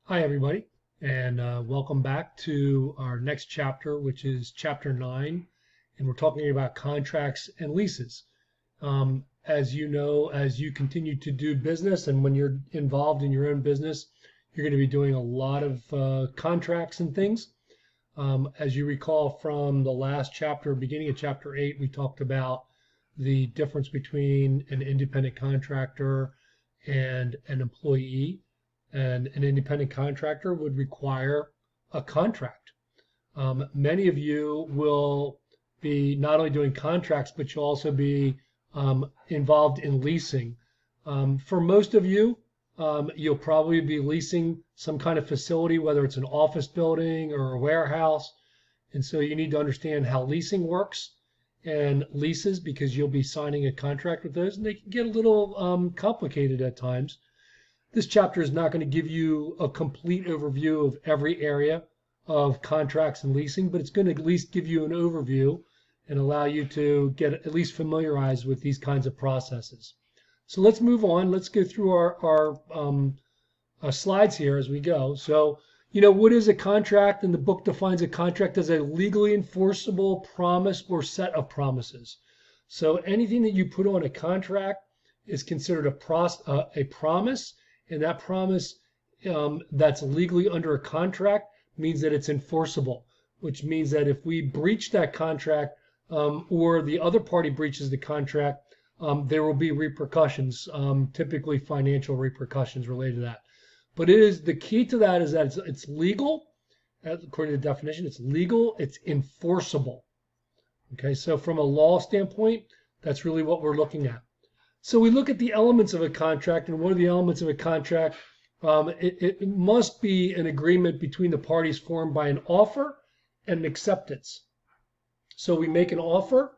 Hi, everybody, and welcome back to our next chapter, which is chapter 9, and we're talking about contracts and leases. As you know, as you continue to do business and when you're involved in your own business, you're going to be doing a lot of contracts and things. As you recall from the last chapter, beginning of chapter 8, we talked about the difference between an independent contractor and an employee. And an independent contractor would require a contract. Many of you will be not only doing contracts, but you'll also be involved in leasing. For most of you, you'll probably be leasing some kind of facility, whether it's an office building or a warehouse. And so you need to understand how leasing works and leases, because you'll be signing a contract with those, and they can get a little complicated at times. This chapter is not going to give you a complete overview of every area of contracts and leasing, but it's going to at least give you an overview and allow you to get at least familiarized with these kinds of processes. So let's move on. Let's go through our slides here as we go. So, what is a contract? And the book defines a contract as a legally enforceable promise or set of promises. So anything that you put on a contract is considered a promise. And that promise that's legally under a contract means that it's enforceable, which means that if we breach that contract or the other party breaches the contract, there will be repercussions, typically financial repercussions related to that. But the key to that is that it's legal, according to the definition, it's legal, it's enforceable. Okay, so from a law standpoint, that's really what we're looking at. So we look at the elements of a contract, and what are the elements of a contract? It must be an agreement between the parties formed by an offer and an acceptance. So we make an offer,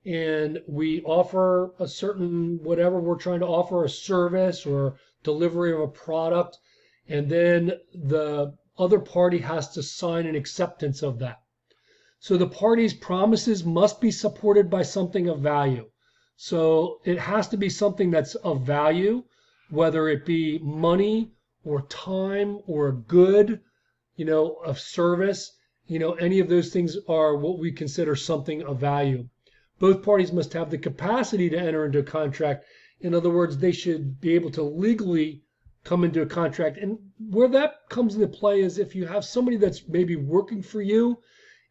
and we offer a certain, whatever we're trying to offer, a service or delivery of a product, and then the other party has to sign an acceptance of that. So the parties' promises must be supported by something of value. So it has to be something that's of value, whether it be money or time or a good, a service, any of those things are what we consider something of value. Both parties must have the capacity to enter into a contract. In other words, they should be able to legally come into a contract. And where that comes into play is if you have somebody that's maybe working for you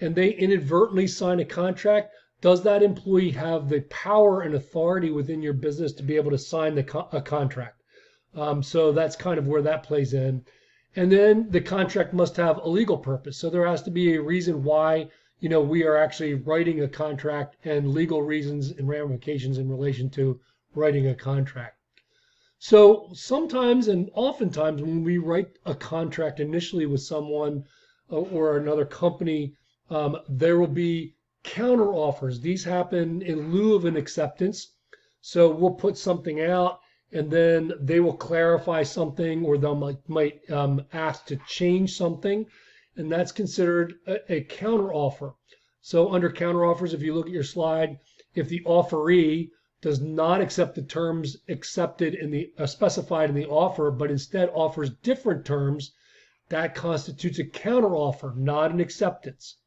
and they inadvertently sign a contract, does that employee have the power and authority within your business to be able to sign a contract? So that's kind of where that plays in. And then the contract must have a legal purpose. So there has to be a reason why, we are actually writing a contract, and legal reasons and ramifications in relation to writing a contract. So sometimes and oftentimes when we write a contract initially with someone or another company, there will be counteroffers. These happen in lieu of an acceptance. So we'll put something out, and then they will clarify something, or they might ask to change something, and that's considered a counteroffer. So under counteroffers, if you look at your slide, if the offeree does not accept the terms accepted in the specified in the offer, but instead offers different terms, that constitutes a counteroffer, not an acceptance.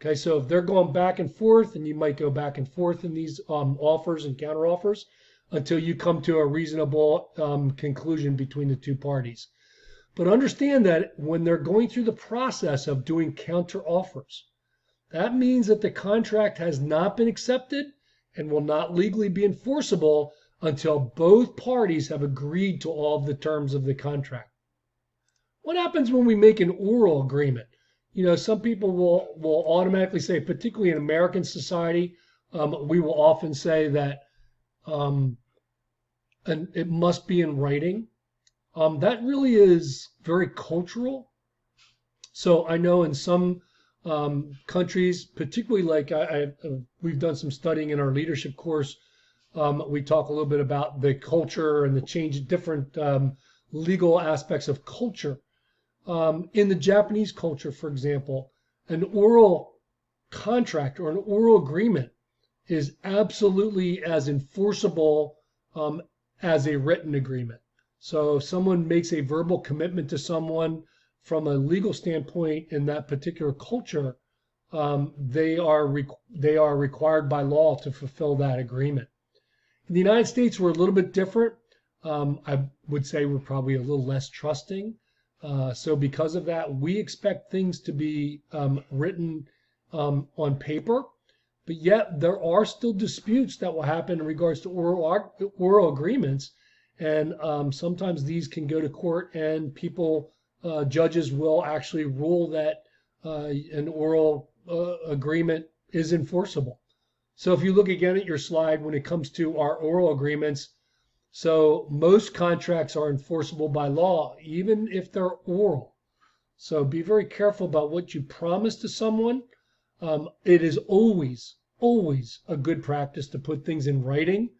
Okay, so if they're going back and forth, and you might go back and forth in these offers and counteroffers until you come to a reasonable conclusion between the two parties. But understand that when they're going through the process of doing counteroffers, that means that the contract has not been accepted and will not legally be enforceable until both parties have agreed to all of the terms of the contract. What happens when we make an oral agreement? Some people will automatically say, particularly in American society, we will often say that and it must be in writing. That really is very cultural. So I know in some countries, particularly like we've done some studying in our leadership course, we talk a little bit about the culture and the change, different legal aspects of culture. In the Japanese culture, for example, an oral contract or an oral agreement is absolutely as enforceable as a written agreement. So if someone makes a verbal commitment to someone from a legal standpoint in that particular culture, they are required by law to fulfill that agreement. In the United States, we're a little bit different. I would say we're probably a little less trusting. So because of that, we expect things to be written on paper, but yet there are still disputes that will happen in regards to oral agreements. And sometimes these can go to court, and judges will actually rule that an oral agreement is enforceable. So if you look again at your slide when it comes to our oral agreements, so most contracts are enforceable by law, even if they're oral. So be very careful about what you promise to someone. It is always, always a good practice to put things in writing.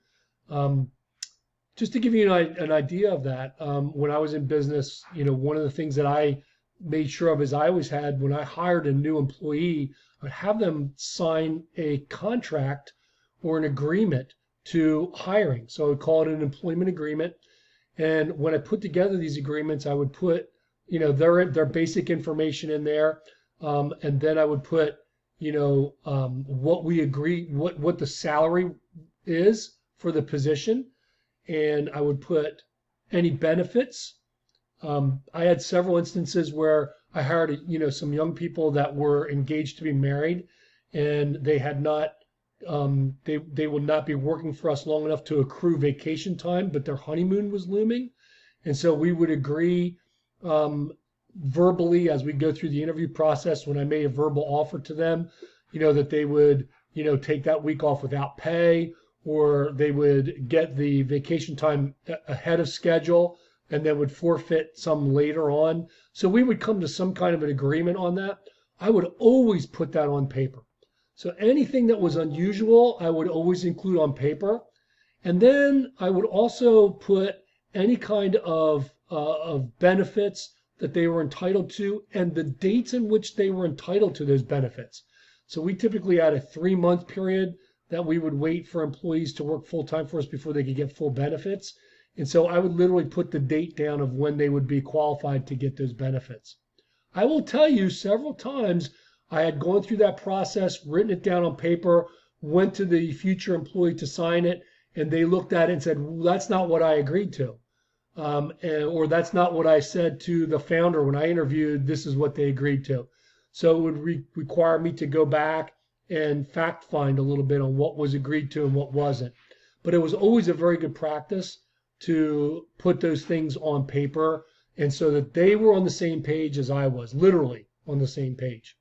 Just to give you an idea of that, when I was in business, one of the things that I made sure of is I always had, when I hired a new employee, I would have them sign a contract or an agreement to hiring. So I would call it an employment agreement. And when I put together these agreements, I would put, their basic information in there. And then I would put, what we agree, what the salary is for the position. And I would put any benefits. I had several instances where I hired, some young people that were engaged to be married, and they had not, they would not be working for us long enough to accrue vacation time, but their honeymoon was looming. And so we would agree verbally as we go through the interview process, when I made a verbal offer to them, that they would, take that week off without pay, or they would get the vacation time ahead of schedule and then would forfeit some later on. So we would come to some kind of an agreement on that. I would always put that on paper. So anything that was unusual, I would always include on paper. And then I would also put any kind of benefits that they were entitled to and the dates in which they were entitled to those benefits. So we typically had a 3-month period that we would wait for employees to work full-time for us before they could get full benefits. And so I would literally put the date down of when they would be qualified to get those benefits. I will tell you, several times I had gone through that process, written it down on paper, went to the future employee to sign it, and they looked at it and said, well, that's not what I agreed to. Or that's not what I said to the founder when I interviewed, this is what they agreed to. So it would require me to go back and fact find a little bit on what was agreed to and what wasn't. But it was always a very good practice to put those things on paper, and so that they were on the same page as I was, literally on the same page.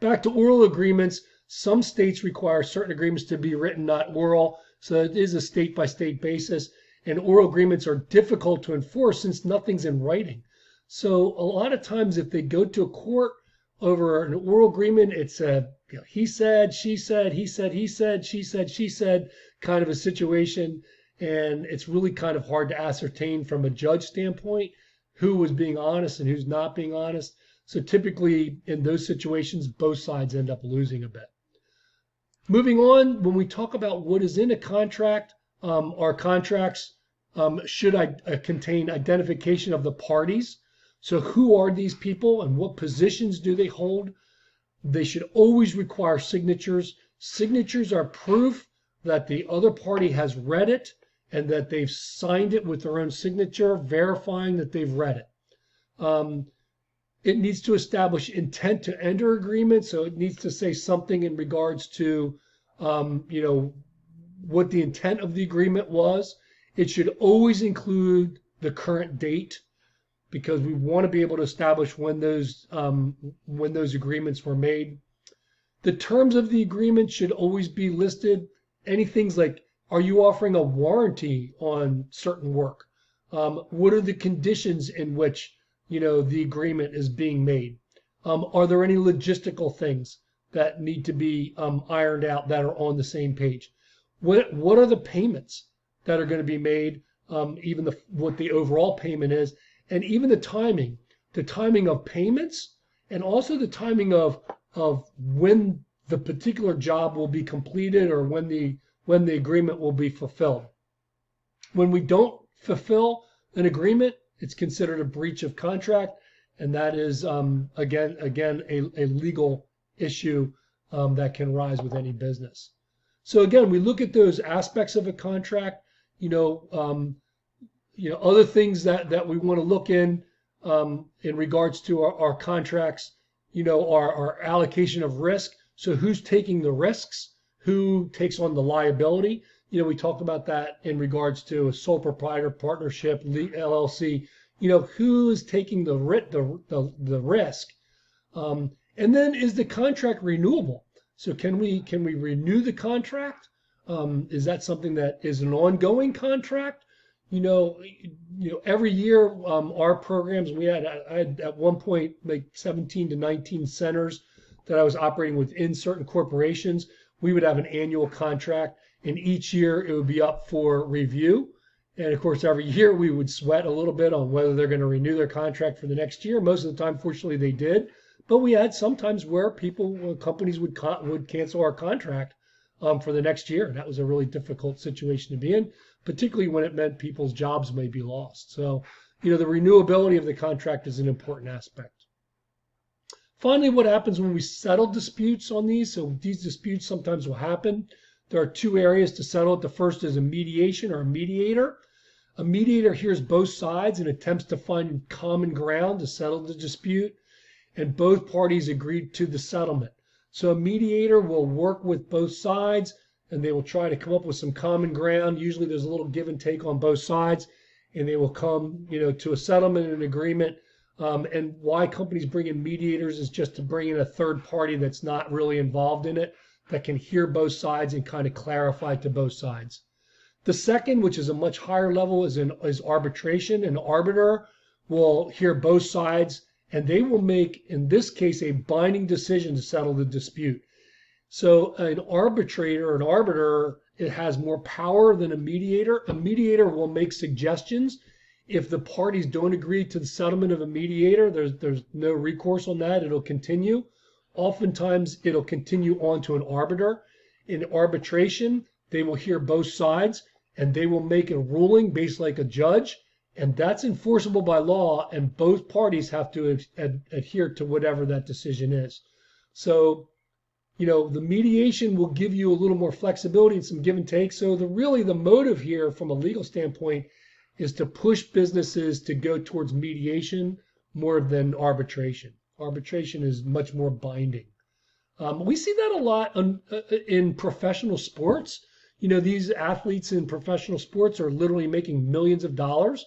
Back to oral agreements, some states require certain agreements to be written, not oral, so it is a state-by-state basis, and oral agreements are difficult to enforce since nothing's in writing. So a lot of times if they go to a court over an oral agreement, it's a he said, she said, he said, he said, she said kind of a situation. And it's really kind of hard to ascertain from a judge standpoint who was being honest and who's not being honest. So typically in those situations, both sides end up losing a bit. Moving on, when we talk about what is in a contract, our contracts should contain identification of the parties. So who are these people and what positions do they hold? They should always require signatures. Signatures are proof that the other party has read it and that they've signed it with their own signature, verifying that they've read it. It needs to establish intent to enter agreement, so it needs to say something in regards to, what the intent of the agreement was. It should always include the current date, because we want to be able to establish when those agreements were made. The terms of the agreement should always be listed. Any things like, are you offering a warranty on certain work? What are the conditions in which the agreement is being made? Are there any logistical things that need to be ironed out that are on the same page? What are the payments that are going to be made? Even what the overall payment is, and even the timing of payments, and also the timing of when the particular job will be completed or when the agreement will be fulfilled. When we don't fulfill an agreement, it's considered a breach of contract, and that is again a legal issue that can rise with any business. So again, we look at those aspects of a contract. Other things that we want to look in regards to our contracts. Our allocation of risk. So who's taking the risks? Who takes on the liability? We talked about that in regards to a sole proprietor partnership, LLC. Who is taking the risk? And then is the contract renewable? So can we renew the contract? Is that something that is an ongoing contract? Every year our programs, I had at one point like 17 to 19 centers that I was operating within certain corporations. We would have an annual contract, and each year it would be up for review. And of course, every year we would sweat a little bit on whether they're going to renew their contract for the next year. Most of the time, fortunately, they did. But we had sometimes where companies would cancel our contract for the next year. That was a really difficult situation to be in, particularly when it meant people's jobs may be lost. So, the renewability of the contract is an important aspect. Finally, what happens when we settle disputes on these? So these disputes sometimes will happen. There are two areas to settle it. The first is a mediation or a mediator. A mediator hears both sides and attempts to find common ground to settle the dispute, and both parties agreed to the settlement. So a mediator will work with both sides, and they will try to come up with some common ground. Usually there's a little give and take on both sides, and they will come to a settlement and an agreement. And why companies bring in mediators is just to bring in a third party that's not really involved in it, that can hear both sides and kind of clarify to both sides. The second, which is a much higher level, is arbitration. An arbiter will hear both sides, and they will make, in this case, a binding decision to settle the dispute. So an arbiter, it has more power than a mediator. A mediator will make suggestions. If the parties don't agree to the settlement of a mediator, there's no recourse on that. It'll continue. Oftentimes, it'll continue on to an arbiter. In arbitration, they will hear both sides, and they will make a ruling based like a judge, and that's enforceable by law, and both parties have to adhere to whatever that decision is. So, the mediation will give you a little more flexibility and some give and take. So the motive here from a legal standpoint is to push businesses to go towards mediation more than arbitration. Arbitration is much more binding. We see that a lot in professional sports. These athletes in professional sports are literally making millions of dollars.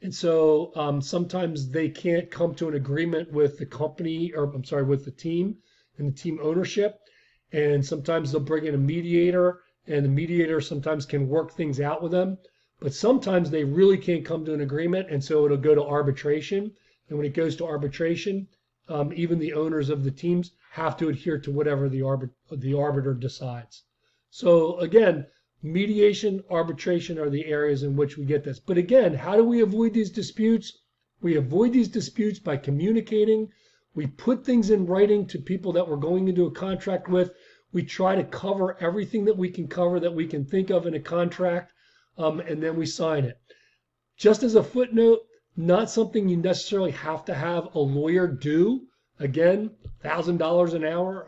And so sometimes they can't come to an agreement with the company, with the team and the team ownership. And sometimes they'll bring in a mediator, and the mediator sometimes can work things out with them. But sometimes they really can't come to an agreement, and so it'll go to arbitration. And when it goes to arbitration, even the owners of the teams have to adhere to whatever the arbiter decides. So again, mediation, arbitration are the areas in which we get this. But again, how do we avoid these disputes? We avoid these disputes by communicating. We put things in writing to people that we're going into a contract with. We try to cover everything that we can cover that we can think of in a contract. And then we sign it. Just as a footnote, not something you necessarily have to have a lawyer do. Again, $1,000 an hour,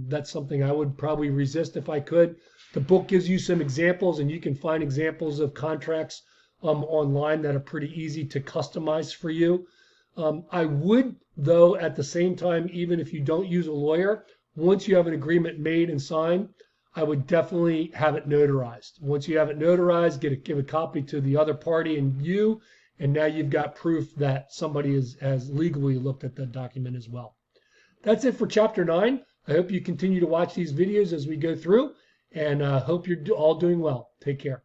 that's something I would probably resist if I could. The book gives you some examples, and you can find examples of contracts online that are pretty easy to customize for you. I would, though, at the same time, even if you don't use a lawyer, once you have an agreement made and signed, I would definitely have it notarized. Once you have it notarized, give a copy to the other party and now you've got proof that somebody has legally looked at the document as well. That's it for Chapter 9. I hope you continue to watch these videos as we go through, and hope you're all doing well. Take care.